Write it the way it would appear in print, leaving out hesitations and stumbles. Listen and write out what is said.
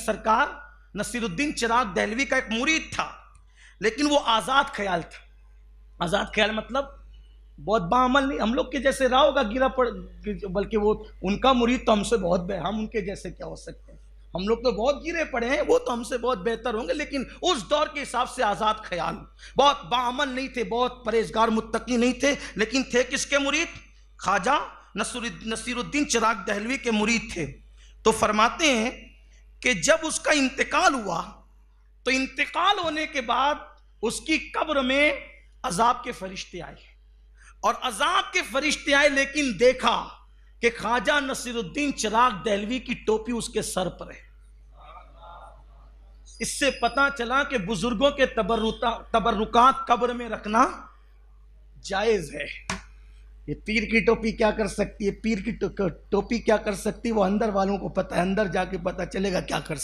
سرکار نصیر الدین چراغ دہلوی کا ایک مرید تھا، لیکن وہ آزاد خیال تھا. آزاد خیال مطلب بہت باعمل نہیں، ہم لوگ کے جیسے رہا ہوگا گرا پڑ، بلکہ وہ ان کا مرید تو ہم سے بہت ہم ان کے جیسے کیا ہو سکتے ہیں، ہم لوگ تو بہت گرے پڑے ہیں، وہ تو ہم سے بہت بہتر ہوں گے. لیکن اس دور کے حساب سے آزاد خیال، بہت باعمل نہیں تھے، بہت پرہیزگار متقی نہیں تھے، لیکن تھے کس کے مرید؟ خواجہ نصیر الدین چراغ دہلوی کے مرید تھے. تو فرماتے ہیں کہ جب اس کا انتقال ہوا تو انتقال ہونے کے بعد اس کی قبر میں عذاب کے فرشتے آئے، اور عذاب کے فرشتے آئے، لیکن دیکھا کہ خواجہ نصیر الدین چراغ دہلوی کی ٹوپی اس کے سر پر ہے. اس سے پتہ چلا کہ بزرگوں کے تبرکات قبر میں رکھنا جائز ہے. یہ پیر کی ٹوپی کیا کر سکتی ہے؟ پیر کی ٹوپی کیا کر سکتی ہے وہ اندر والوں کو پتہ ہے، اندر جا کے پتہ چلے گا کیا کر سکتی ہے.